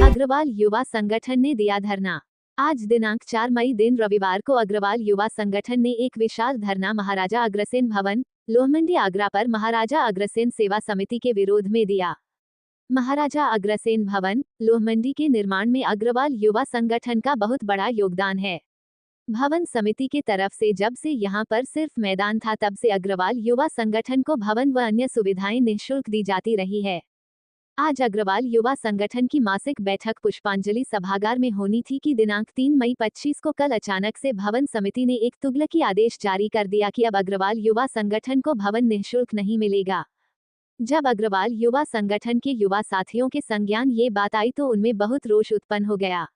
अग्रवाल युवा संगठन ने दिया धरना। आज दिनांक 4 मई दिन रविवार को अग्रवाल युवा संगठन ने एक विशाल धरना महाराजा अग्रसेन भवन, लोहमंडी आगरा पर महाराजा अग्रसेन सेवा समिति के विरोध में दिया। महाराजा अग्रसेन भवन, लोहमंडी के निर्माण में अग्रवाल युवा संगठन का बहुत बड़ा योगदान है। भवन समिति के तरफ से जब से यहां पर सिर्फ मैदान था तब से अग्रवाल युवा संगठन को भवन व अन्य सुविधाएं निःशुल्क दी जाती रही है। आज अग्रवाल युवा संगठन की मासिक बैठक पुष्पांजलि सभागार में होनी थी कि दिनांक 3 मई 25 को कल अचानक से भवन समिति ने एक तुगलकी आदेश जारी कर दिया कि अब अग्रवाल युवा संगठन को भवन निःशुल्क नहीं मिलेगा। जब अग्रवाल युवा संगठन के युवा साथियों के संज्ञान ये बात आई तो उनमें बहुत रोष उत्पन्न हो गया।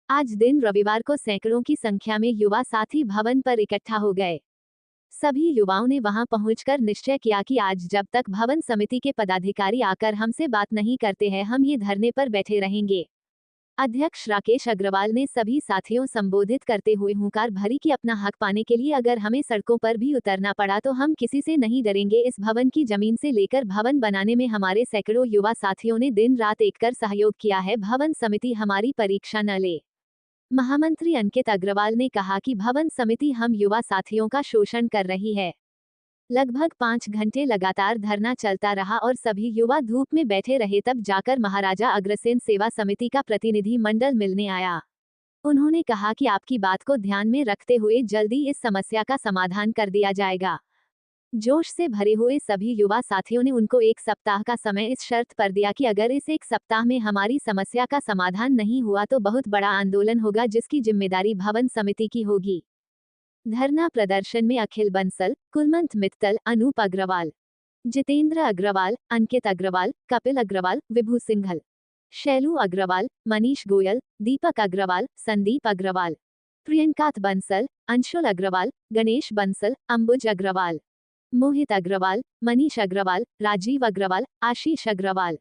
आज दिन रविवार को सैकड़ों की संख्या में युवा साथी भवन पर इकट्ठा हो गए। सभी युवाओं ने वहां पहुंचकर निश्चय किया कि आज जब तक भवन समिति के पदाधिकारी आकर हमसे बात नहीं करते हैं हम ये धरने पर बैठे रहेंगे। अध्यक्ष राकेश अग्रवाल ने सभी साथियों संबोधित करते हुए हुंकार भरी कि अपना हक पाने के लिए अगर हमें सड़कों पर भी उतरना पड़ा तो हम किसी से नहीं डरेंगे। इस भवन की जमीन से लेकर भवन बनाने में हमारे सैकड़ों युवा साथियों ने दिन रात एक कर सहयोग किया है। भवन समिति हमारी परीक्षा न ले। महामंत्री अंकित अग्रवाल ने कहा कि भवन समिति हम युवा साथियों का शोषण कर रही है। लगभग 5 घंटे लगातार धरना चलता रहा और सभी युवा धूप में बैठे रहे, तब जाकर महाराजा अग्रसेन सेवा समिति का प्रतिनिधि मंडल मिलने आया। उन्होंने कहा कि आपकी बात को ध्यान में रखते हुए जल्दी इस समस्या का समाधान कर दिया जाएगा। जोश से भरे हुए सभी युवा साथियों ने उनको 1 सप्ताह का समय इस शर्त पर दिया कि अगर इस 1 सप्ताह में हमारी समस्या का समाधान नहीं हुआ तो बहुत बड़ा आंदोलन होगा जिसकी जिम्मेदारी भवन समिति की होगी। धरना प्रदर्शन में अखिल बंसल, कुलवंत मित्तल, अनूप अग्रवाल, जितेंद्र अग्रवाल, अंकित अग्रवाल, कपिल अग्रवाल, विभू सिंघल, शैलू अग्रवाल, मनीष गोयल, दीपक अग्रवाल, संदीप अग्रवाल, प्रियंकात बंसल, अंशुल अग्रवाल, गणेश बंसल, अंबुज अग्रवाल, मोहित अग्रवाल, मनीष अग्रवाल, राजीव अग्रवाल, आशीष अग्रवाल,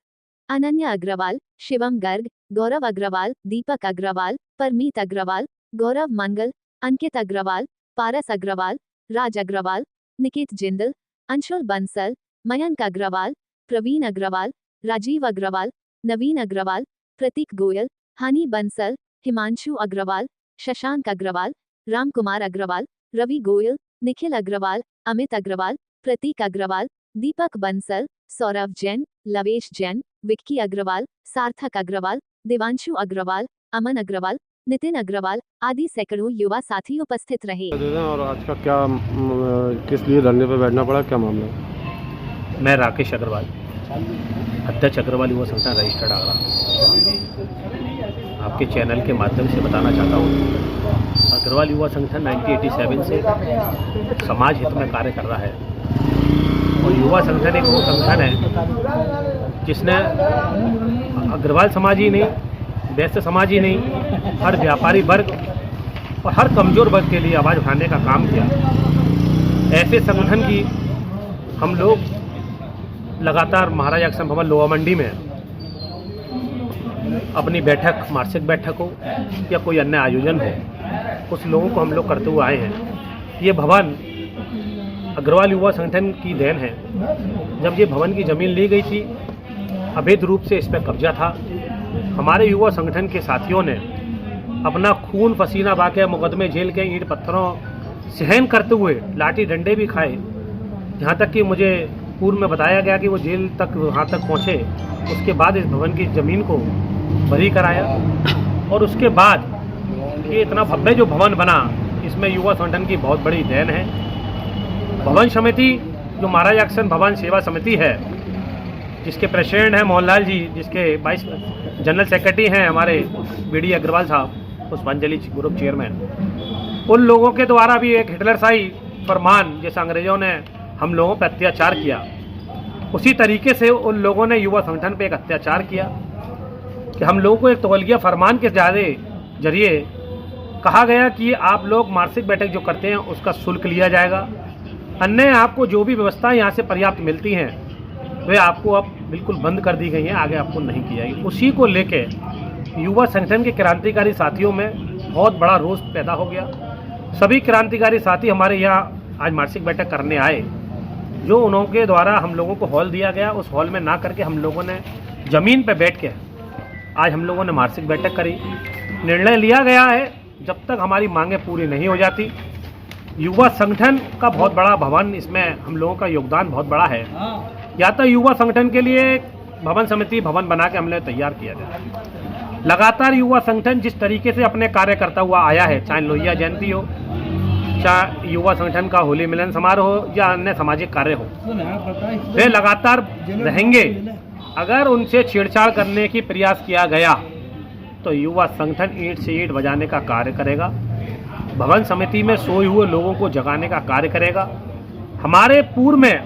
अनन्य अग्रवाल, शिवम गर्ग, गौरव अग्रवाल, दीपक अग्रवाल, परमीत अग्रवाल, गौरव मंगल, अंकित अग्रवाल, पारस अग्रवाल, राज अग्रवाल, निकित जिंदल, अंशुल बंसल, मयंक अग्रवाल, प्रवीण अग्रवाल, राजीव अग्रवाल, नवीन अग्रवाल, प्रतीक गोयल, हानि बंसल, हिमांशु अग्रवाल, शशांक अग्रवाल, रामकुमार अग्रवाल, रवि गोयल, निखिल अग्रवाल, अमित अग्रवाल, प्रतीक अग्रवाल, दीपक बंसल, सौरभ जैन, लवेश जैन, विक्की अग्रवाल, सार्थक अग्रवाल, देवांशु अग्रवाल, अमन अग्रवाल, नितिन अग्रवाल आदि सैकड़ों युवा साथी उपस्थित रहे। और आज का क्या किस लिए धरने पर बैठना पड़ा, क्या मामला है? मैं राकेश अग्रवाल, अध्यक्ष अग्रवाल युवा संगठन रजिस्टर्ड आगरा। आपके चैनल के माध्यम से बताना चाहता हूँ, अग्रवाल युवा संगठन 1987 से समाज हित में कार्य कर रहा है और युवा संगठन एक वो संगठन है जिसने अग्रवाल समाज ही नहीं, वैश्य समाज ही नहीं, हर व्यापारी वर्ग और हर कमज़ोर वर्ग के लिए आवाज़ उठाने का काम किया। ऐसे संगठन की हम लोग लगातार महाराजा अग्रसेन भवन लोहामंडी में अपनी बैठक, मासिक बैठक हो या कोई अन्य आयोजन हो, उस लोगों को हम लोग करते हुए आए हैं। ये भवन अग्रवाल युवा संगठन की देन है। जब ये भवन की ज़मीन ली गई थी, अवैध रूप से इस पर कब्जा था। हमारे युवा संगठन के साथियों ने अपना खून पसीना बहाके मुकदमे जेल के ईंट पत्थरों सहन करते हुए लाठी डंडे भी खाए। यहाँ तक कि मुझे पूर्व में बताया गया कि वो जेल तक वहाँ तक पहुँचे, उसके बाद इस भवन की ज़मीन को बरी कराया और उसके बाद ये इतना भव्य जो भवन बना, इसमें युवा संगठन की बहुत बड़ी देन है। भवन समिति जो महाराजा अग्रसेन भवन सेवा समिति है, जिसके प्रेसिडेंट हैं मोहनलाल जी, जिसके वाइस जनरल सेक्रेटरी हैं हमारे बीडी अग्रवाल साहब, पुष्पांजलि ग्रुप चेयरमैन, उन लोगों के द्वारा भी एक हिटलरशाही फरमान, जैसे अंग्रेजों ने हम लोगों पर अत्याचार किया, उसी तरीके से उन लोगों ने युवा संगठन पे एक अत्याचार किया कि हम लोगों को एक तौलिया फरमान के जरिए कहा गया कि आप लोग मासिक बैठक जो करते हैं उसका शुल्क लिया जाएगा, अन्य आपको जो भी व्यवस्था यहाँ से पर्याप्त मिलती हैं वे आपको अब बिल्कुल बंद कर दी गई हैं, आगे आपको नहीं की जाएगी। उसी को लेके युवा संगठन के क्रांतिकारी साथियों में बहुत बड़ा रोष पैदा हो गया। सभी क्रांतिकारी साथी हमारे यहाँ आज मासिक बैठक करने आए, जो उनके द्वारा हम लोगों को हॉल दिया गया, उस हॉल में ना करके हम लोगों ने ज़मीन पर बैठ के आज हम लोगों ने मासिक बैठक करी। निर्णय लिया गया है, जब तक हमारी मांगें पूरी नहीं हो जाती, युवा संगठन का बहुत बड़ा भवन, इसमें हम लोगों का योगदान बहुत बड़ा है। या तो युवा संगठन के लिए भवन समिति भवन बना के हमने तैयार किया जाए। लगातार युवा संगठन जिस तरीके से अपने कार्य करता हुआ आया है, चाहे लोहिया जयंती हो, चाहे युवा संगठन का होली मिलन समारोह हो या अन्य सामाजिक कार्य हो, वे लगातार रहेंगे। अगर उनसे छेड़छाड़ करने की प्रयास किया गया तो युवा संगठन ईंट से ईंट बजाने का कार्य करेगा, भवन समिति में सोए हुए लोगों को जगाने का कार्य करेगा। हमारे पूर्व में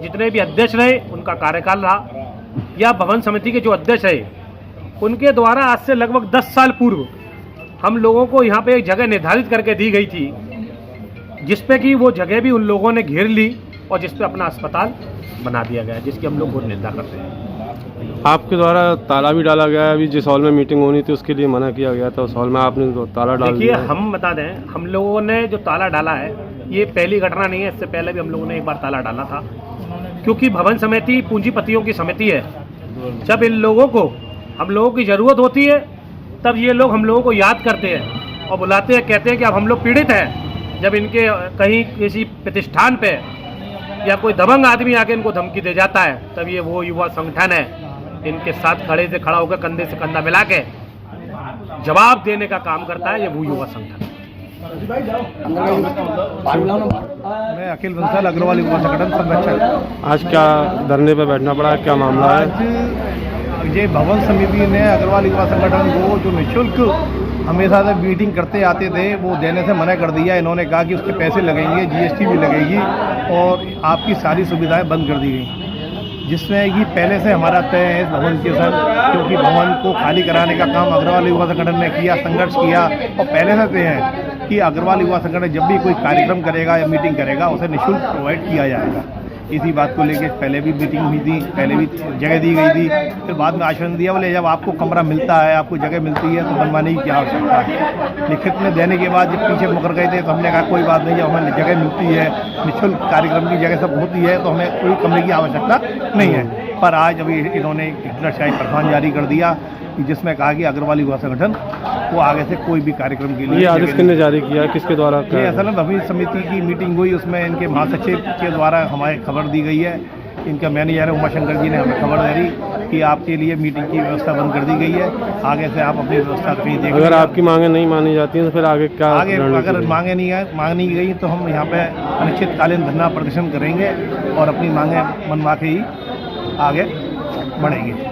जितने भी अध्यक्ष रहे उनका कार्यकाल रहा, या भवन समिति के जो अध्यक्ष रहे उनके द्वारा आज से लगभग 10 साल पूर्व हम लोगों को यहाँ पे एक जगह निर्धारित करके दी गई थी, जिस पे कि वो जगह भी उन लोगों ने घेर ली और जिस पे अपना अस्पताल बना दिया गया, जिसकी हम लोग बहुत निंदा करते हैं। आपके द्वारा ताला भी डाला गया है। अभी जिस हॉल में मीटिंग होनी थी उसके लिए मना किया गया था, उस हॉल में आपने तो ताला डाल देखिए, दिया है। हम बता दें, हम लोगों ने जो ताला डाला है ये पहली घटना नहीं है, इससे पहले भी हम लोगों ने एक बार ताला डाला था, क्योंकि भवन समिति पूंजीपतियों की समिति है। जब इन लोगों को हम लोगों की ज़रूरत होती है तब ये लोग हम लोगों को याद करते हैं और बुलाते हैं, कहते हैं कि अब हम लोग पीड़ित हैं। जब इनके कहीं किसी प्रतिष्ठान पे या कोई दबंग आदमी आके इनको धमकी दे जाता है, तब ये वो युवा संगठन है, इनके साथ खड़ा होकर कंधे से कंधा मिला के जवाब देने का काम करता है, ये वो युवा संगठन। मैं अखिल बंसल अग्रवाल युवा संगठन संरक्षक। आज क्या धरने पे बैठना पड़ा, क्या मामला है? आज ये भवन समिति ने अग्रवाल युवा संगठन को जो निःशुल्क हमेशा से मीटिंग करते आते थे वो देने से मना कर दिया। इन्होंने कहा कि उसके पैसे लगेंगे, जीएसटी भी लगेगी और आपकी सारी सुविधाएं बंद कर दी गई, जिसमें कि पहले से हमारा तय है इस भवन के साथ, क्योंकि भवन को खाली कराने का काम अग्रवाल युवा संगठन ने किया, संघर्ष किया और पहले से तय है कि अग्रवाल युवा संगठन जब भी कोई कार्यक्रम करेगा या मीटिंग करेगा उसे निःशुल्क प्रोवाइड किया जाएगा। इसी बात को लेकर पहले भी मीटिंग हुई थी, पहले भी जगह दी गई थी, फिर बाद में आश्वासन दिया बोले जब आपको कमरा मिलता है, आपको जगह मिलती है तो बनवाने की क्या आवश्यकता है। लिखित में देने के बाद जब पीछे मुकर गए थे तो हमने कहा कोई बात नहीं, जब हमें जगह मिलती है, निःशुल्क कार्यक्रम की जगह सब होती है तो हमें कोई कमरे की आवश्यकता नहीं है। पर आज अभी इन्होंने हिटलरशाही प्रस्थान जारी कर दिया जिसमें कहा कि अग्रवाल युवा संगठन को आगे से कोई भी कार्यक्रम के लिए ये आदेश किसने जारी किया, किसके द्वारा? ये असल में भवन समिति की मीटिंग हुई, उसमें इनके महासचिव के द्वारा हमारे खबर दी गई है। इनका मैनेजर है उमाशंकर जी ने हमें खबर दी कि आपके लिए मीटिंग की व्यवस्था बंद कर दी गई है, आगे से आप अपनी व्यवस्था कहीं देखें। अगर आपकी मांगे नहीं मानी जाती हैं तो फिर आगे क्या? आगे अगर मांगे नहीं गई तो हम यहाँ पे अनिश्चितकालीन धरना प्रदर्शन करेंगे और अपनी मांगे मनवा के ही आगे बढ़ेंगे।